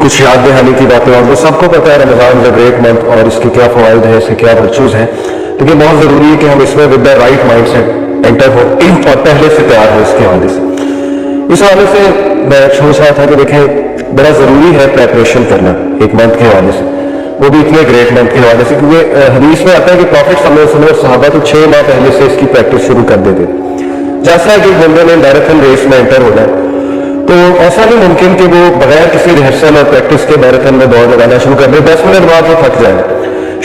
कुछ याद दहानी की बातें, और वो सबको पता है Ramzan is a great month और इसके क्या फ़वाइद हैं, इसके क्या वर्चूज़ हैं, लेकिन बहुत ज़रूरी है कि हम इसमें with the right mind set enter हो और पहले से तैयार हो इसके हवाले से। इस हवाले से मैं सोच रहा था कि देखें बड़ा ज़रूरी है प्रेपरेशन करना एक मंथ के हवाले से, वो भी इतने ग्रेट मंथ के हवाले से, क्योंकि हदीस में आता है कि प्रॉफिट सल्लल्लाहु अलैहि वसल्लम सहाबा तो 6 माह पहले से इसकी प्रैक्टिस शुरू कर देते। जैसा कि बंदे ने मैराथन रेस में एंटर होना है तो ऐसा नहीं मुमकिन कि वो बगैर किसी रिहर्सल और प्रैक्टिस के मैराथन में दौड़ लगाना शुरू कर दे। 10 मिनट बाद वो थक जाए।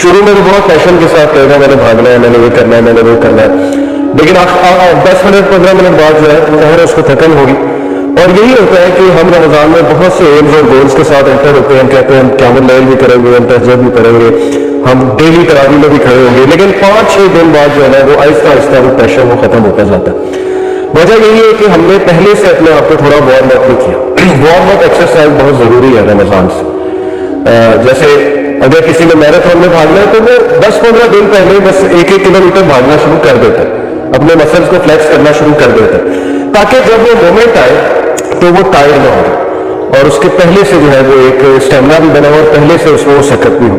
शुरू में वो बहुत पैशन के साथ कहेगा मैंने भागना है, मैंने ये करना है, मैंने वो करना है, लेकिन 10 मिनट 15 मिनट बाद जो है तो उसको थकन होगी। और यही होता है कि हम रमज़ान में बहुत से एम्स और गोल्स के साथ एंटर होते हैं। हम कहते हैं हम क़यामुल लैल भी करेंगे, हम तहज्जुद भी करेंगे, हम डेली तरावी में भी खड़े होंगे, लेकिन 5-6 दिन बाद जो है ना वो आहिस्ता आहिस्ता वो पैशन वो खत्म होता जाता है। वजह यही है कि हमने पहले से अपने आप को थोड़ा वार्म अप नहीं किया। वार्म अप एक्सरसाइज बहुत ज़रूरी है रमज़ान से। जैसे अगर किसी ने मैराथन में भागना है तो वो 10-15 दिन पहले बस 1-1 किलोमीटर भागना शुरू कर देता है, अपने मसल्स को फ्लेक्स करना शुरू कर देता है, ताकि जब वो मोमेंट आए तो वो टायर्ड ना हो और उसके पहले से जो है वो एक स्टेमिना भी बना हो और पहले से उसमें वो सकत भी हो।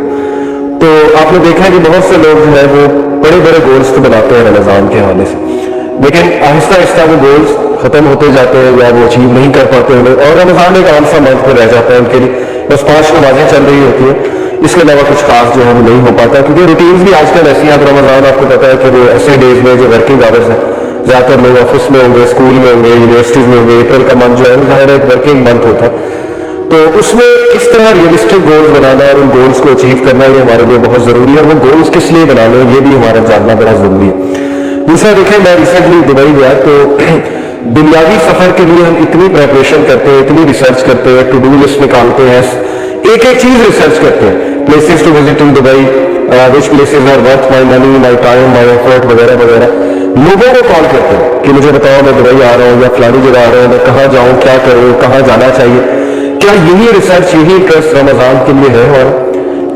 तो आपने देखा है कि बहुत से लोग जो है वो बड़े बड़े गोल्स तो बनाते हैं रमज़ान के हवाले से, लेकिन आहिस्ता आहिस्ता वो गोल्स खत्म होते जाते हैं या वो अचीव नहीं कर पाते हैं, और रमज़ान एक आम सा मंथ में रह जाता है उनके लिए। बस 5 नमाजें चल रही होती है, इसके अलावा कुछ खास जो है वो नहीं हो पाता, क्योंकि रूटीन्स भी आजकल ऐसी हैं। रमज़ान आपको पता है कि वो ऐसे डेज में जो वर्किंग आवर्स हैं, ज़्यादातर लोग ऑफिस में होंगे, स्कूल में होंगे, यूनिवर्सिटीज़ में होंगे। अप्रैल का मंथ जो है वो एक वर्किंग मंथ होता है, तो उसमें किस तरह रियलिस्टिक गोल्स बनाना और उन गोल्स को अचीव करना ये हमारे लिए बहुत ज़रूरी है, और वो गोल्स किस लिए बनाने ये भी हमारा जानना बड़ा ज़रूरी है। दूसरा देखें, मैं रिसेंटली दुबई गया तो दुनियावी सफ़र के लिए हम इतनी प्रेपरेशन करते हैं, इतनी रिसर्च करते हैं, टू डू लिस्ट निकालते हैं, एक एक चीज़ रिसर्च करते हैं, places to visit in Dubai, which places are worth my money, my time, my effort वगैरह वगैरह। लोगों को कॉल करते हैं कि मुझे बताओ मैं दुबई आ रहा हूँ या फलानी जगह आ रहा हूँ, मैं कहाँ जाऊँ, क्या करूँ, कहाँ जाना चाहिए। क्या यही रिसर्च, यही इंटरेस्ट रमज़ान के लिए है? और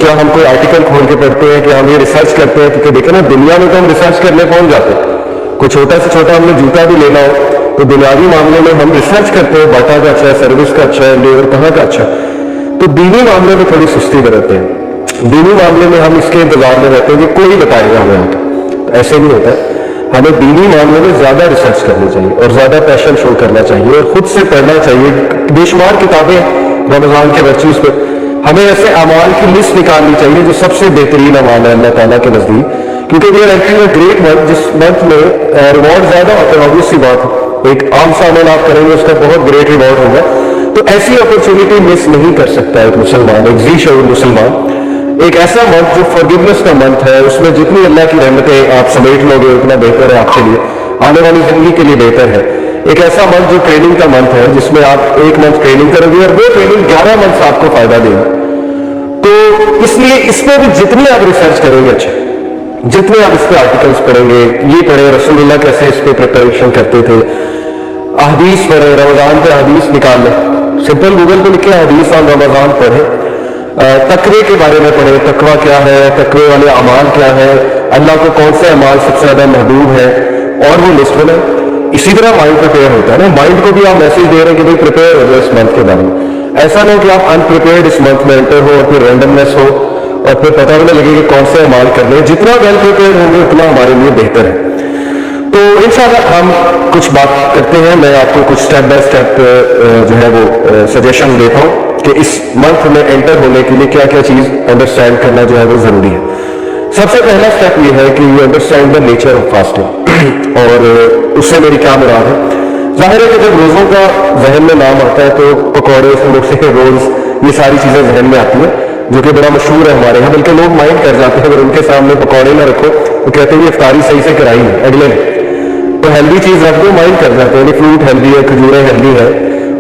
क्या हम कोई आर्टिकल खोल के पढ़ते हैं, क्या हम ये रिसर्च करते हैं? क्योंकि देखें ना, दुनिया में तो हम रिसर्च करने पहुंच जाते हैं। कोई छोटा से छोटा हमने जूता भी लेना हो तो बुनियादी मामले में हम रिसर्च करते हैं, बाटा का अच्छा है, सर्विस का अच्छा है, लेबर कहाँ का अच्छा है। तो दीनी मामले में थोड़ी सुस्ती बरतते हैं। दीनी मामले में हम इसके इंतजार में रहते हैं कि कोई बताएगा हमें आके, तो ऐसे नहीं होता है। हमें दीनी मामले में ज़्यादा रिसर्च करनी चाहिए और ज़्यादा पैशन शो करना चाहिए और खुद से पढ़ना चाहिए। बेशुमार किताबें रमज़ान के वर्चूज़ पे, हमें ऐसे अमाल की लिस्ट निकालनी चाहिए जो सबसे बेहतरीन अमाल है अल्लाह ताला के नज़दीक, क्योंकि we are entering a great month, जिस मंथ में रिवॉर्ड ज़्यादा होता है। ऑब्वियस सी बात है, एक आम सा अमल आप करेंगे उसका बहुत ग्रेट रिवॉर्ड होगा, तो ऐसी अपॉर्चुनिटी मिस नहीं कर सकता एक मुसलमान, एक जी शऊर मुसलमान। एक ऐसा मंथ जो फॉरगिवनेस का मंथ है, उसमें जितनी अल्लाह की रहमतें आप समेट लोगे उतना बेहतर है आपके लिए, आने वाली जिंदगी के लिए बेहतर है। एक ऐसा मंथ जो ट्रेनिंग का मंथ है, जिसमें आप एक मंथ ट्रेनिंग करोगे और वो ट्रेनिंग 11 मंथ आपको फायदा देगी। तो इसलिए इस पर भी जितनी आप रिसर्च करेंगे अच्छा, जितने आप इस पर आर्टिकल्स पढ़ेंगे, ये पढ़े रसूलुल्लाह कैसे इस पर प्रिपरेशन करते थे, हदीस पढ़े, रमज़ान पे हदीस निकाल लें, सिंपल गूगल पे लिखे हदीस ऑन रमज़ान पढ़े, तकवे के बारे में पढ़े, तकवा क्या है, तकवे वाले अमाल क्या है, अल्लाह को कौन से अमाल सबसे ज़्यादा महबूब है, और वो लिस्ट बनाए। इसी तरह माइंड प्रिपेयर होता है ना, माइंड को भी आप मैसेज दे रहे हैं कि भाई प्रिपेयर हो जाए इस मंथ के बारे में। ऐसा नहीं कि आप अनप्रिपेयर्ड इस मंथ में एंटर हो और फिर रैंडमनेस हो और फिर पता भी लगे कि कौन से अमाल करने हैं। जितना वेल प्रिपेयर्ड होंगे उतना हमारे लिए बेहतर है। तो इंशाल्लाह हम कुछ बात करते हैं, मैं आपको कुछ स्टेप बाय स्टेप जो है वो सजेशन देता हूँ कि इस मंथ में एंटर होने के लिए क्या क्या चीज़ अंडरस्टैंड करना जो है वो ज़रूरी है। सबसे पहला स्टेप ये है कि you understand the nature of fasting, और उससे मेरी क्या मुराद है। जाहिर है कि जब रोज़ों का जहन में नाम आता है तो पकौड़े, समोसे, रोल्स, ये सारी चीज़ें जहन में आती हैं, जो कि बड़ा मशहूर है हमारे यहाँ। बल्कि लोग माइंड कर जाते हैं अगर उनके सामने पकौड़े ना रखो तो कहते हैं इफ्तारी सही से कराई है अगले ने, तो हेल्दी चीज़ रख दो, माइंड कर जाते हैं। फ्रूट हेल्दी है, खजूरें हेल्दी है,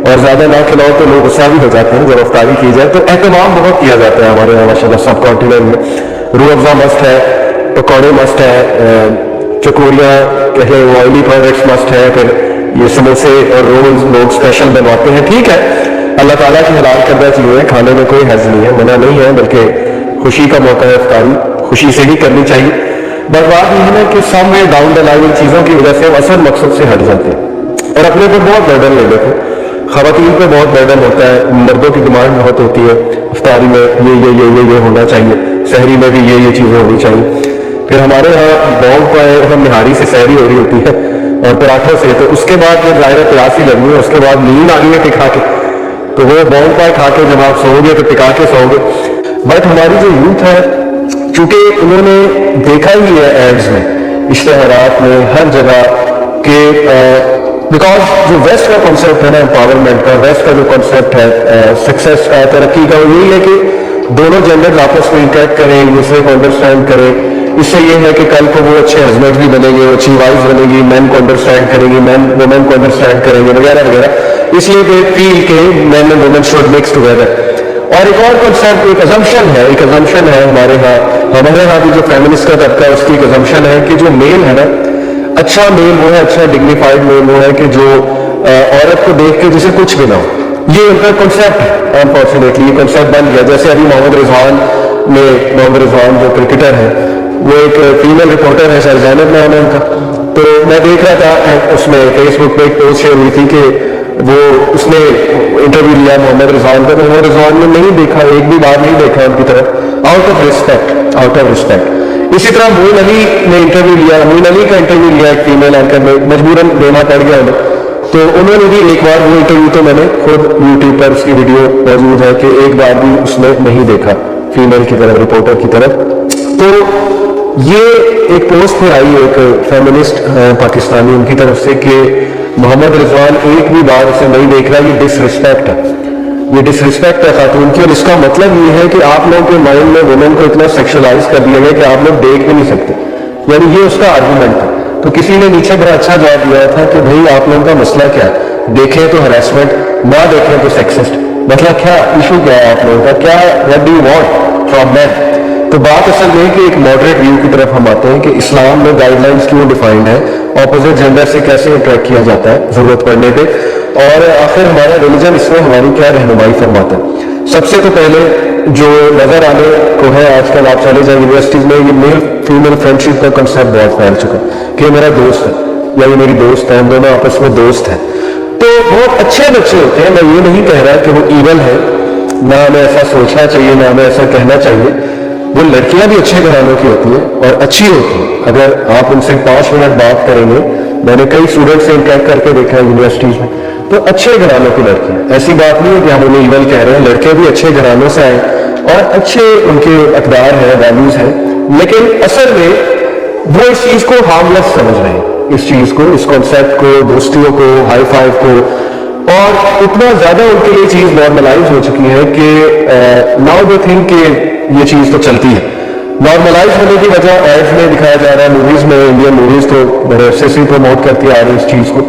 और ज़्यादा ना खिलाओ तो लोग गुस्सा भी हो जाते हैं जब इफ्तारी की जाए। तो एहतमाम बहुत किया जाता है हमारे यहाँ माशाल्लाह सब कॉन्टिनेंट में। रूह अफ़ज़ा मस्ट है, पकौड़े मस्ट है, चकोरियाँ कहें वो ऑयली प्रोडक्ट्स मस्ट है, फिर ये समोसे और रोल्स लोग स्पेशल बनवाते हैं। ठीक है, अल्लाह ताला की हलाल करदा चीज़ें हैं, खाने में कोई हर्ज नहीं है, मना नहीं है, बल्कि खुशी का मौका है, इफ्तारी खुशी से ही करनी चाहिए। बस बात यह है कि somewhere down the line in चीज़ों की वजह से हम असल मकसद से हट जाते हैं और अपने पर बहुत बर्डन ले लेते हैं। خواتین پہ بہت برڈن ہوتا ہے, مردوں کی ڈیمانڈ بہت ہوتی ہے, افطاری میں یہ ہونا چاہیے, سحری میں بھی یہ چیزیں ہونی چاہیے. پھر ہمارے یہاں بونگ کا ہم نہاری سے سحری ہو رہی ہوتی ہے اور پراٹھوں سے, تو اس کے بعد جب ظاہر پیاس ہی لگنی ہے, اس کے بعد نیند آ گئی ہے ٹکا کے, تو وہ بونگ پائے کھا کے جب آپ سو گے تو ٹکا کے سو گے. بٹ ہماری جو یوتھ ہے, چونکہ انہوں نے دیکھا ہی ہے ایڈز میں, اشتہارات میں, ہر جگہ کہ بیکاز جو ویسٹ کا کانسیپٹ ہے نا امپاورمنٹ کا, ویسٹ کا جو کانسیپٹ ہے سکسیس کا, ترقی کا, وہ یہی ہے کہ دونوں جینڈر آپس میں انٹریکٹ کریں, ایک دوسرے کو انڈرسٹینڈ کریں. اس سے یہ ہے کہ کل کو وہ اچھے ہسبینڈ بھی بنیں گے, اچھی وائف بنے گی, مین کو انڈرسٹینڈ کریں گی, مین وومین کو انڈرسٹینڈ کریں گے وغیرہ وغیرہ. اس لیے کہ فیل کہ men and women should mix together. اور ایک اور کنسیپٹ, ایک ازمپشن ہے ہمارے یہاں بھی جو فیمنسٹ کا طبقہ ہے, اس کی ایک ازمپشن ہے کہ جو میل ہے نا, اچھا میل وہ ہے, اچھا ڈگنیفائڈ میل وہ ہے کہ جو عورت کو دیکھ کے جسے کچھ بھی نہ ہو. یہ ان کا کنسیپٹ ہے. انفارچونیٹلی یہ کنسیپٹ بن گیا. جیسے ابھی محمد رضوان جو کرکٹر ہے, وہ ایک فیمیل رپورٹر ہے, سر زینب نام ہے ان کا. تو میں دیکھ رہا تھا اس میں فیس بک پہ ایک پوسٹ شیئر ہوئی تھی کہ وہ اس نے انٹرویو لیا محمد رضوان کا, تو محمد رضوان نے نہیں دیکھا, ایک بھی بار نہیں دیکھا ان کی طرف, آؤٹ آف رسپیکٹ. اسی طرح معین علی نے انٹرویو لیا, معین علی کا انٹرویو لیا ایک فیمیل اینکر میں, مجبوراً دینا پڑ گیا انہیں. تو انہوں نے بھی ایک بار وہ انٹرویو, تو میں نے خود یوٹیوب پر اس کی ویڈیو موجود ہے کہ ایک بار بھی اس نے نہیں دیکھا فیمیل کی طرف, رپورٹر کی طرف. تو یہ ایک پوسٹ پہ آئی ایک فیمنسٹ پاکستانی ان کی طرف سے کہ محمد رضوان ایک بھی بار اسے نہیں دیکھ رہا, یہ ڈس رسپیکٹ ہے, یہ ڈس رسپیکٹ ہے خاتون کی. اور اس کا مطلب یہ ہے کہ آپ لوگوں کے مائنڈ میں وومن کو اتنا سیکشلائز کر دیا گیا کہ آپ لوگ دیکھ بھی نہیں سکتے. یعنی یہ اس کا آرگومنٹ ہے. تو کسی نے نیچے بڑا اچھا جواب دیا تھا کہ بھائی آپ لوگوں کا مسئلہ کیا ہے, دیکھیں تو ہراسمنٹ, نہ دیکھیں تو سیکسسٹ. مطلب کیا ایشو کیا ہے آپ لوگوں کا, کیا what do you want from men. تو بات اصل میں کہ ایک ماڈریٹ ویو کی طرف ہم آتے ہیں کہ اسلام میں گائیڈ لائنس کیوں ڈیفائنڈ ہے, اپوزٹ جینڈر سے کیسے انٹریکٹ کیا جاتا ہے ضرورت پڑنے پہ, اور آخر ہمارا ریلیجن اس میں ہماری کیا رہنمائی فرماتا ہے. سب سے تو پہلے جو نظر آنے کو ہے آج کل, آپ چلے جائیں یونیورسٹیز میں, یہ میل فیمیل فرینڈشپ کا کنسیپٹ بہت پھیل چکا ہے کہ میرا دوست ہے یا یہ میری دوست ہے, ہم دونوں آپس میں دوست ہیں. تو بہت اچھے بچے ہوتے ہیں, میں یہ نہیں کہہ رہا کہ وہ ایون ہے, نہ ہمیں ایسا سوچنا چاہیے, نہ ہمیں ایسا کہنا چاہیے. وہ لڑکیاں بھی اچھے گھرانوں کی ہوتی ہیں اور اچھی ہوتی ہیں. اگر آپ ان سے 5 منٹ بات کریں گے, میں نے کئی اسٹوڈنٹ سے انٹریکٹ کر کے دیکھا ہے یونیورسٹیز میں, تو اچھے گھرانوں کی لڑکیاں, ایسی بات نہیں ہے کہ ہم انہیں ایون کہہ رہے ہیں, لڑکے بھی اچھے گھرانوں سے آئے اور اچھے ان کے اقدار ہیں, ویلیوز ہیں, لیکن اصل میں وہ اس چیز کو ہارملیس سمجھ رہے ہیں, اس چیز کو, اس کانسیپٹ کو, دوستیوں کو, ہائی فائیو کو, اور اتنا زیادہ ان کے لیے چیز نارملائز ہو چکی ہے کہ ناؤ دے تھنک کہ یہ چیز تو چلتی ہے. نارملائز ہونے کی وجہ ایڈز میں دکھایا جا رہا ہے, موویز میں, انڈین موویز تو بڑے عرصے سے پروموٹ کرتی آ رہی ہے اس چیز کو,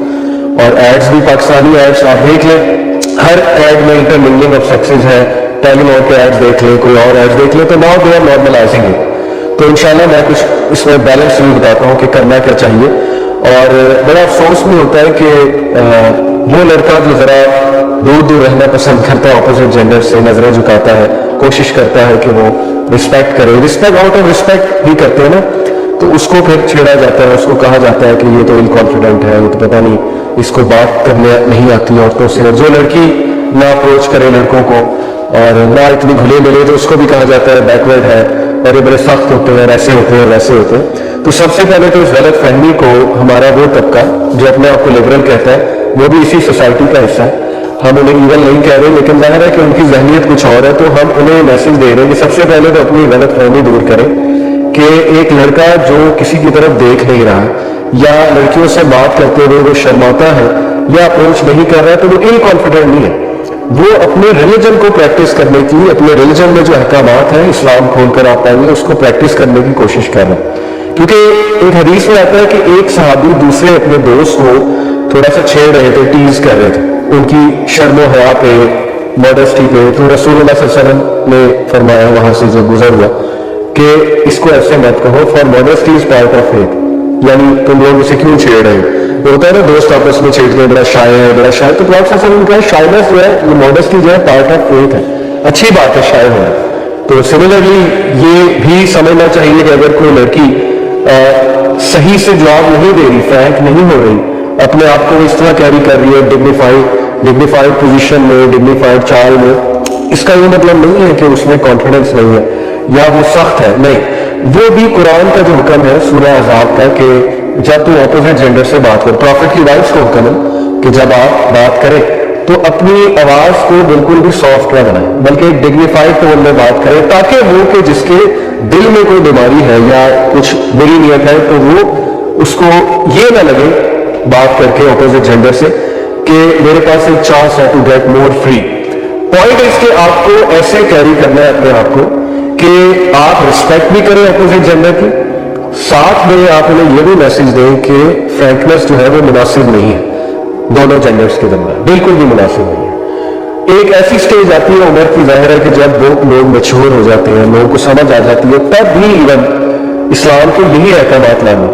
اور ایڈز بھی پاکستانی ایڈز آپ دیکھ لیں, ہر ایڈ میں انٹرمنگلنگ آف سیکسز ہے. ٹیلی ناٹ کے ایڈز دیکھ لیں, کوئی اور ایڈز دیکھ لیں, تو now they are normalising it. تو انشاءاللہ میں کچھ اس میں بیلنس بھی بتاتا ہوں کہ کرنا کیا چاہیے. اور بڑا افسوس بھی ہوتا ہے کہ وہ لڑکا جو ذرا دور رہنا پسند کرتا ہے اپوزٹ جینڈر سے, نظریں جھکاتا ہے, کوشش کرتا ہے کہ وہ رسپیکٹ کرے, رسپیکٹ آؤٹ آف رسپیکٹ بھی کرتے ہیں نا, تو اس کو پھر چھیڑا جاتا ہے, اس کو کہا جاتا ہے کہ یہ تو انکانفیڈنٹ ہے, یہ تو پتہ نہیں اس کو بات کرنے نہیں آتی عورتوں سے. جو لڑکی نہ اپروچ کرے لڑکوں کو اور نہ اتنی گھلے ملے, تو اس کو بھی کہا جاتا ہے بیکورڈ ہے, اور یہ بڑے سخت ہوتے ہیں, ایسے ہوتے ہیں, ویسے ہوتے ہیں. تو سب سے پہلے تو اس غلط فہمی کو ہمارا وہ طبقہ جو اپنے آپ کو لبرل کہتا ہے, وہ بھی اسی سوسائٹی کا حصہ ہے. ہم انہیں ایون نہیں کہہ رہے, لیکن ظاہر ہے کہ ان کی ذہنیت کچھ اور ہے, تو ہم انہیں میسج دے رہے ہیں کہ سب سے پہلے تو اپنی غلط فہمی دور کریں کہ ایک لڑکا جو کسی کی طرف دیکھ نہیں رہا, یا لڑکیوں سے بات کرتے ہوئے وہ شرماتا ہے یا اپروچ نہیں کر رہا ہے, تو وہ انکانفیڈنٹ نہیں ہے. وہ اپنے ریلیجن کو پریکٹس کرنے کی, اپنے ریلیجن میں جو احکامات ہیں اسلام کھول کر آپ پائیں گے, اس کو پریکٹس کرنے کی کوشش کر رہے ہیں. کیونکہ ایک حدیث میں آتا ہے کہ ایک صحابی دوسرے اپنے دوست کو تھوڑا سا چھیڑ رہے تھے, ٹیز کر رہے تھے ان کی شرم و حیا پہ, ماڈسٹی پہ. تو رسول اللہ صلی اللہ علیہ وسلم نے فرمایا وہاں سے جو گزر ہوا کہ اس کو ایسے مت کہو, for modesty is part of faith. یعنی تم لوگ اسے کیوں چھیڑ رہے ہو, وہ ہوتا ہے نا دوست آپس میں چھیڑتے ہیں, بڑا شائع ہے, بڑا شائع. تو پراپٹ صلی اللہ علیہ وسلم نے کہا شائنس جو ہے, یہ ماڈسٹی جو ہے پارٹ آف فیتھ ہے, اچھی بات ہے شائع ہونا. تو سملرلی یہ بھی سمجھنا چاہیے کہ اگر کوئی لڑکی صحیح سے جواب نہیں دے رہی, فرینک نہیں ہو رہی, اپنے آپ کو اس طرح کیری کر رہی ہے ڈگنیفائی डिग्निफाइड पोजीशन में, डिग्निफाइड चाल में, इसका ये मतलब नहीं है कि उसमें कॉन्फिडेंस नहीं है या वो सख्त है, नहीं। वो भी कुरान का जो हुक्म है सूरह अहज़ाब का कि जब तू अपोजिट जेंडर से बात कर, प्रॉफिट की वाइफ्स को हुक्म है कि जब आप बात करें तो अपनी आवाज को बिल्कुल भी सॉफ्ट न बनाए, बल्कि एक डिग्निफाइड टोन में बात करें, ताकि वो कि जिसके दिल में कोई बीमारी है या कुछ बुरी नियत है तो वो उसको ये ना लगे बात करके अपोजिट जेंडर से कि मेरे पास एक चांस है to get more free. Point इसके आपको ऐसे कैरी करना है अपने आप को कि आप रिस्पेक्ट भी करें अपोजिट जेंडर की, साथ में आप उन्हें ये भी मैसेज दें कि फ्रैंकनेस जो है वो मुनासिब नहीं है दोनों जेंडर्स के दरमियान, बिल्कुल भी मुनासिब नहीं है। एक ऐसी स्टेज आती है उम्र की, जाहिर है कि जब लोग मैच्योर हो जाते हैं, लोगों को समझ आ जाती है, तब भी इवन इस्लाम के यही अहकामात लागू